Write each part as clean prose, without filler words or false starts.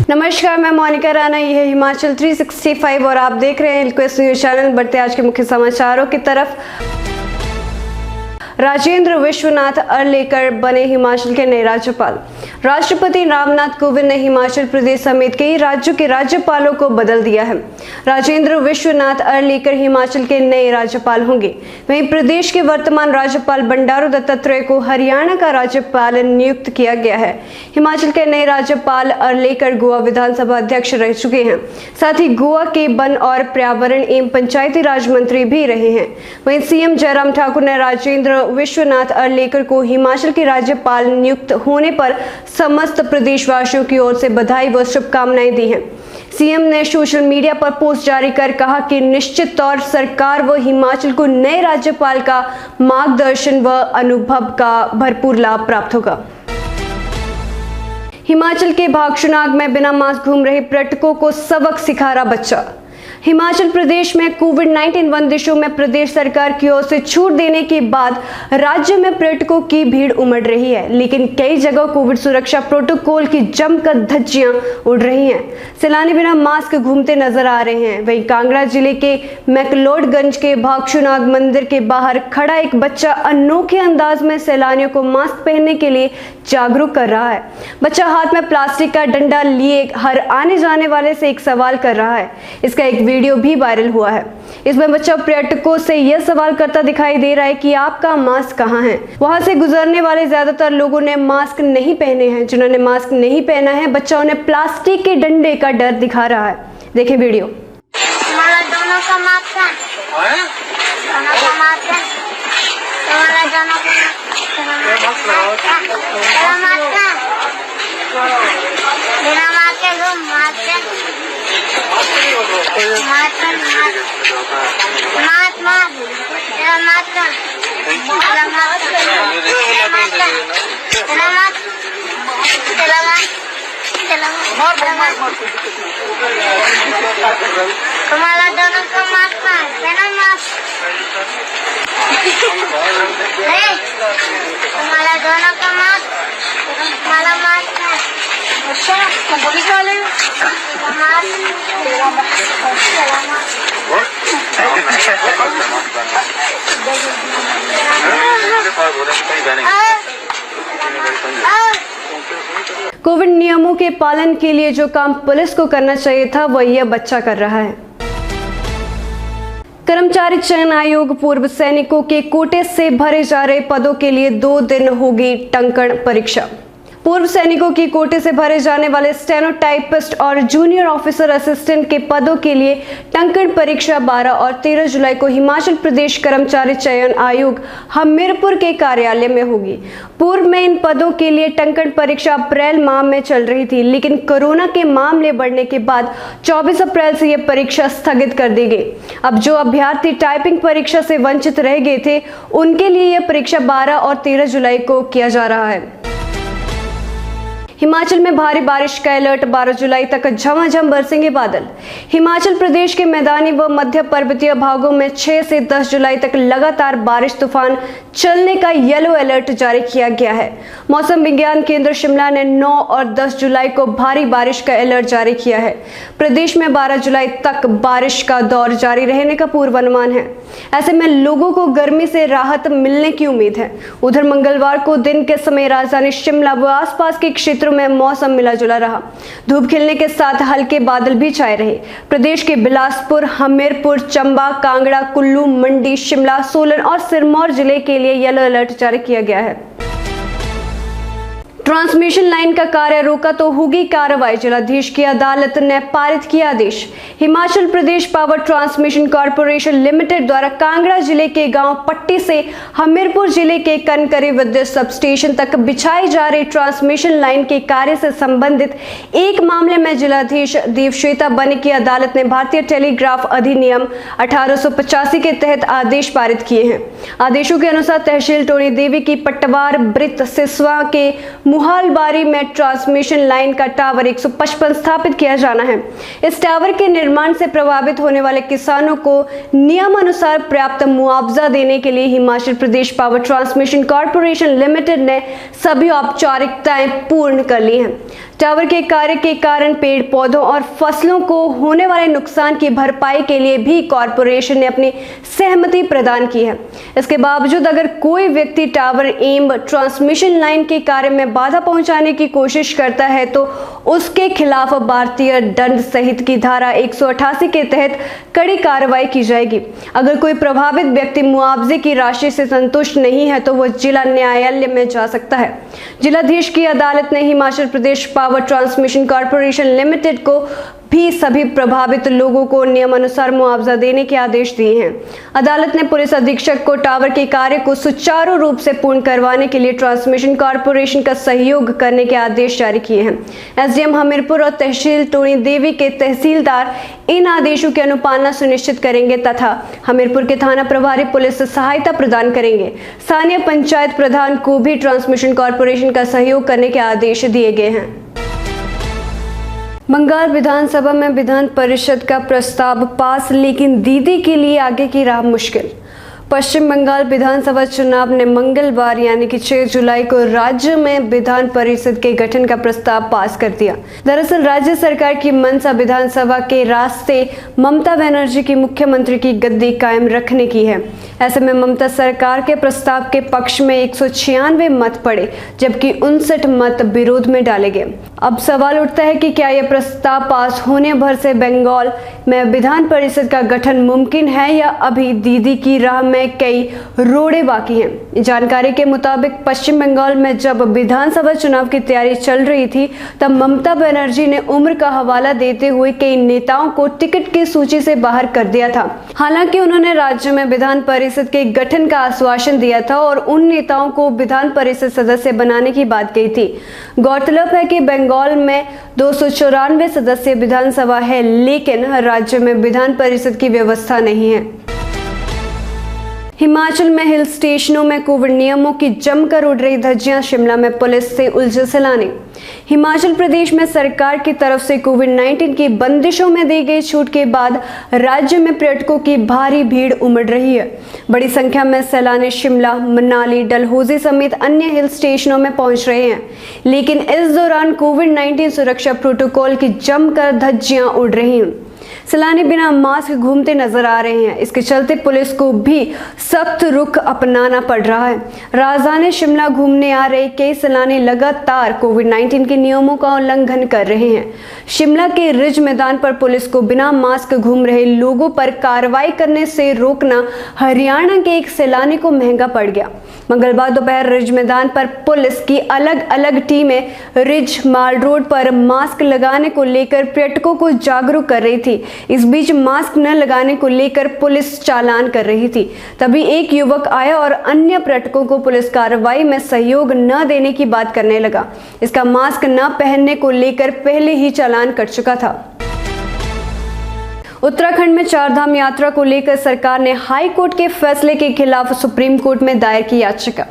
नमस्कार, मैं मोनिका राणा। यह है हिमाचल 365 और आप देख रहे हैं रिक्वेस्ट न्यूज चैनल। बढ़ते आज के मुख्य समाचारों की तरफ। राजेंद्र विश्वनाथ अर्लेकर बने हिमाचल के नए राज्यपाल। राष्ट्रपति रामनाथ कोविंद ने हिमाचल प्रदेश समेत कई राज्यों के राज्यपालों को बदल दिया है। राजेंद्र विश्वनाथ अर्लेकर हिमाचल के नए राज्यपाल होंगे। वहीं प्रदेश के वर्तमान राज्यपाल बंडारू दत्तात्रेय को हरियाणा का राज्यपाल नियुक्त किया गया है। हिमाचल के नए राज्यपाल अर्लेकर गोवा विधानसभा अध्यक्ष रह चुके हैं, साथ ही गोवा के वन और पर्यावरण एवं पंचायती राज मंत्री भी रहे हैं। वहीं सीएम जयराम ठाकुर ने राजेंद्र विश्वनाथ अर्लेकर को हिमाचल के राज्यपाल नियुक्त होने पर समस्त प्रदेशवासियों की ओर से बधाई व शुभकामनाएं दी हैं। सीएम ने सोशल मीडिया पर पोस्ट जारी कर कहा कि निश्चित तौर सरकार व हिमाचल को नए राज्यपाल का मार्गदर्शन व अनुभव का भरपूर लाभ प्राप्त होगा। हिमाचल के भागशुनाग में बिना मास्क घूम रहे पर्यटकों को सबक सिखा रहा बच्चा। हिमाचल प्रदेश में कोविड-19 बंदिशों में प्रदेश सरकार की ओर से छूट देने के बाद राज्य में पर्यटकों की भीड़ उमड़ रही है, लेकिन कई जगह कोविड सुरक्षा प्रोटोकॉल की जमकर धज्जियां उड़ रही हैं। सैलानी बिना मास्क घूमते नजर आ रहे हैं। वहीं कांगड़ा जिले के मैक्लोडगंज के भागशुनाग मंदिर के बाहर खड़ा एक बच्चा अनोखे अंदाज में सैलानियों को मास्क पहनने के लिए जागरूक कर रहा है। बच्चा हाथ में प्लास्टिक का डंडा लिए हर आने जाने वाले से एक सवाल कर रहा है। इसका एक वीडियो भी वायरल हुआ है। इसमें बच्चा पर्यटकों से यह सवाल करता दिखाई दे रहा है कि आपका मास्क कहाँ है। वहां से गुजरने वाले ज्यादातर लोगों ने मास्क नहीं पहने हैं। जिन्होंने मास्क नहीं पहना है, बच्चा उन्हें प्लास्टिक के डंडे का डर दिखा रहा है। देखें वीडियो। हमारा दोनों का मास्क है। दोनों का मास्क है। हमारा दोनों का मास्क है। बिना मास्क के घूम मास्क है। मास्क मास्क मास्क तेरा मास्क है। तेरा मास्क तेरा मास्क तेरा मास्क तेरा मास्क तुम्हारा दोनों का मास्क है। तेरा मास्क तुम्हारा दोनों का मास्क तुम्हारा मास्क है। पुलिस वाले कोविड नियमों के पालन के लिए जो काम पुलिस को करना चाहिए था, वह यह बच्चा कर रहा है। कर्मचारी चयन आयोग पूर्व सैनिकों के कोटे से भरे जा रहे पदों के लिए 2 दिन होगी टंकण परीक्षा। पूर्व सैनिकों की कोटे से भरे जाने वाले स्टेनोटाइपिस्ट और जूनियर ऑफिसर असिस्टेंट के पदों के लिए टंकण परीक्षा 12 और 13 जुलाई को हिमाचल प्रदेश कर्मचारी चयन आयोग हमीरपुर के कार्यालय में होगी। पूर्व में इन पदों के लिए टंकण परीक्षा अप्रैल माह में चल रही थी, लेकिन कोरोना के मामले बढ़ने के बाद 24 अप्रैल से यह परीक्षा स्थगित कर दी गई। अब जो अभ्यर्थी टाइपिंग परीक्षा से वंचित रह गए थे, उनके लिए यह परीक्षा 12 और 13 जुलाई को किया जा रहा है। हिमाचल में भारी बारिश का अलर्ट। 12 जुलाई तक झमाझम बरसेंगे बादल। हिमाचल प्रदेश के मैदानी व मध्य पर्वतीय भागों में 6 से 10 जुलाई तक लगातार बारिश तूफान चलने का येलो अलर्ट जारी किया गया है। मौसम विज्ञान केंद्र शिमला ने 9 और 10 जुलाई को भारी बारिश का अलर्ट जारी किया है। प्रदेश में 12 जुलाई तक बारिश का दौर जारी रहने का पूर्वानुमान है। ऐसे में लोगों को गर्मी से राहत मिलने की उम्मीद है। उधर मंगलवार को दिन के समय राजधानी शिमला व आसपास के क्षेत्रों में मौसम मिला जुला रहा। धूप खिलने के साथ हल्के बादल भी छाए रहे। प्रदेश के बिलासपुर, हमीरपुर, चंबा, कांगड़ा, कुल्लू, मंडी, शिमला, सोलन और सिरमौर जिले के लिए येलो अलर्ट जारी किया गया है। ट्रांसमिशन लाइन का कार्य रोका तो होगी कार्रवाई। जिलाधीश की अदालत ने पारित किया आदेश। Himachal Pradesh power transmission corporation limited द्वारा कांगड़ा जिले के गांव पट्टी से हमीरपुर जिले के कनकरी विद्युत सब स्टेशन तक बिछाई जा रही ट्रांसमिशन लाइन के कार्य से संबंधित एक मामले में जिलाधीश देवश्वेता बनी की अदालत ने भारतीय टेलीग्राफ अधिनियम 1885 के तहत आदेश पारित किए हैं। आदेशों के अनुसार तहसील टोनी देवी की पटवार वृत्त सिसवा के मुहालबारी में ट्रांसमिशन लाइन का टावर 155 स्थापित किया जाना है। इस टावर के निर्माण से प्रभावित होने वाले किसानों को नियमानुसार पर्याप्त मुआवजा देने के लिए Himachal Pradesh power transmission corporation limited ने सभी औपचारिकताएं पूर्ण कर ली हैं। टावर के कार्य के कारण पेड़ पौधों और फसलों को होने वाले नुकसान की भरपाई के लिए भी कॉरपोरेशन ने अपनी सहमति प्रदान की है। इसके बावजूद अगर कोई व्यक्ति टावर एवं ट्रांसमिशन लाइन के कार्य में बाधा पहुंचाने की कोशिश करता है तो उसके खिलाफ भारतीय दंड संहिता की धारा 188 के तहत कड़ी कार्रवाई की जाएगी। अगर कोई प्रभावित व्यक्ति मुआवजे की राशि से संतुष्ट नहीं है तो वह जिला न्यायालय में जा सकता है। जिलाधीश की अदालत ने Himachal Pradesh power transmission corporation limited को भी सभी प्रभावित लोगों को नियमानुसार मुआवजा देने के आदेश दिए हैं। अदालत ने पुलिस अधीक्षक को टावर के कार्य को सुचारू रूप से पूर्ण करवाने के लिए ट्रांसमिशन कॉर्पोरेशन का सहयोग करने के आदेश जारी किए हैं। एसडीएम हमीरपुर और तहसील टोणी देवी के तहसीलदार इन आदेशों की अनुपालना सुनिश्चित करेंगे तथा हमीरपुर के थाना प्रभारी पुलिस सहायता प्रदान करेंगे। स्थानीय पंचायत प्रधान को भी ट्रांसमिशन कॉर्पोरेशन का सहयोग करने के आदेश दिए गए हैं। बंगाल विधानसभा में विधान परिषद का प्रस्ताव पास, लेकिन दीदी के लिए आगे की राह मुश्किल। पश्चिम बंगाल विधानसभा चुनाव ने मंगलवार यानी कि 6 जुलाई को राज्य में विधान परिषद के गठन का प्रस्ताव पास कर दिया। दरअसल राज्य सरकार की मंशा विधानसभा के रास्ते ममता बनर्जी की मुख्यमंत्री की गद्दी कायम रखने की है। ऐसे में ममता सरकार के प्रस्ताव के पक्ष में 196 मत पड़े, जबकि 59 मत विरोध में डाले गए। अब सवाल उठता है कि क्या यह प्रस्ताव पास होने भर से बंगाल में विधान परिषद का गठन मुमकिन है या अभी दीदी की राह में कई रोड़े बाकी हैं। जानकारी के मुताबिक पश्चिम बंगाल में जब विधानसभा चुनाव की तैयारी चल रही थी तब ममता बनर्जी ने उम्र का हवाला देते हुए कई नेताओं को टिकट की सूची से बाहर कर दिया था। हालांकि उन्होंने राज्य में विधान परिषद के गठन का आश्वासन दिया था और उन नेताओं को विधान परिषद सदस्य बनाने की बात कही थी। गौरतलब है कि बंगाल में 294 सदस्य विधानसभा है, लेकिन राज्य में विधान परिषद की व्यवस्था नहीं है। हिमाचल में हिल स्टेशनों में कोविड नियमों की जमकर उड़ रही धज्जियां, शिमला में पुलिस से उलझे सैलानी। हिमाचल प्रदेश में सरकार की तरफ से कोविड-19 की बंदिशों में दी गई छूट के बाद राज्य में पर्यटकों की भारी भीड़ उमड़ रही है। बड़ी संख्या में सैलानी शिमला, मनाली, डलहौजी समेत अन्य हिल स्टेशनों में पहुंच रहे हैं, लेकिन इस दौरान कोविड-19 सुरक्षा प्रोटोकॉल की जमकर धज्जियां उड़ रही हैं। सैलानी बिना मास्क घूमते नजर आ रहे हैं। इसके चलते पुलिस को भी सख्त रुख अपनाना पड़ रहा है। राजधानी शिमला घूमने आ रहे कई सैलानी लगातार कोविड-19 के नियमों का उल्लंघन कर रहे हैं। शिमला के रिज मैदान पर पुलिस को बिना मास्क घूम रहे लोगों पर कार्रवाई करने से रोकना हरियाणा के एक सैलानी को महंगा पड़ गया। मंगलवार दोपहर रिज मैदान पर पुलिस की अलग अलग टीमें रिज माल रोड पर मास्क लगाने को लेकर पर्यटकों को जागरूक कर रही थी। इस बीच मास्क न लगाने को लेकर पुलिस चालान कर रही थी। तभी एक युवक आया और अन्य पर्यटकों को पुलिस कार्रवाई में सहयोग न देने की बात करने लगा। इसका मास्क न पहनने को लेकर पहले ही चालान कट चुका था। उत्तराखंड में चारधाम यात्रा को लेकर सरकार ने हाई कोर्ट के फैसले के खिलाफ सुप्रीम कोर्ट में दायर की याचिका।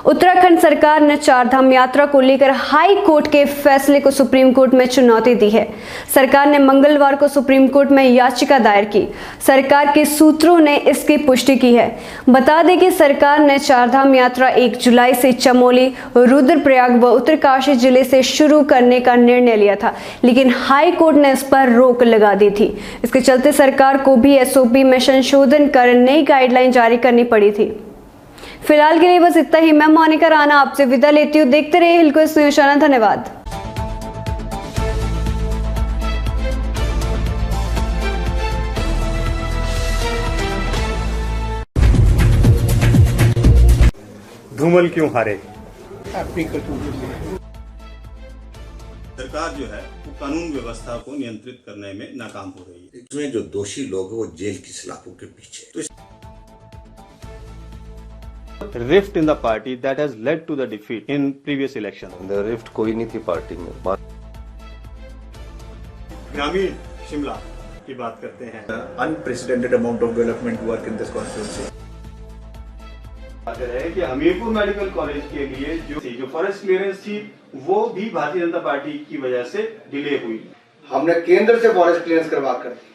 उत्तराखंड सरकार ने चारधाम यात्रा को लेकर हाई कोर्ट के फैसले को सुप्रीम कोर्ट में चुनौती दी है। सरकार ने मंगलवार को सुप्रीम कोर्ट में याचिका दायर की। सरकार के सूत्रों ने इसकी पुष्टि की है। बता दें कि सरकार ने चारधाम यात्रा 1 जुलाई से चमोली, रुद्रप्रयाग व उत्तरकाशी जिले से शुरू करने का निर्णय लिया था, लेकिन हाई कोर्ट ने इस पर रोक लगा दी थी। इसके चलते सरकार को भी एसओपी में संशोधन कर नई गाइडलाइन जारी करनी पड़ी थी। फिलहाल के लिए बस इतना ही। मैं मोनिका राणा आपसे विदा लेती हूँ। देखते रहिए हिलकोस न्यूज़ चैनल। धन्यवाद। धूमल क्यों हारे? सरकार जो है वो कानून व्यवस्था को नियंत्रित करने में नाकाम हो रही है। इसमें जो दोषी लोग हैं वो जेल की सलाखों के पीछे। तो rift in the party that has led to the defeat in previous election. The rift कोई नहीं थी पार्टी में। ग्रामीण शिमला की बात करते हैं। Unprecedented amount of development work in this constituency. है कि हमीरपुर मेडिकल कॉलेज के लिए जो फॉरेस्ट क्लियरेंस थी वो भी भारतीय जनता पार्टी की वजह से डिले हुई। हमने केंद्र से फॉरेस्ट क्लियरेंस करवा कर दी।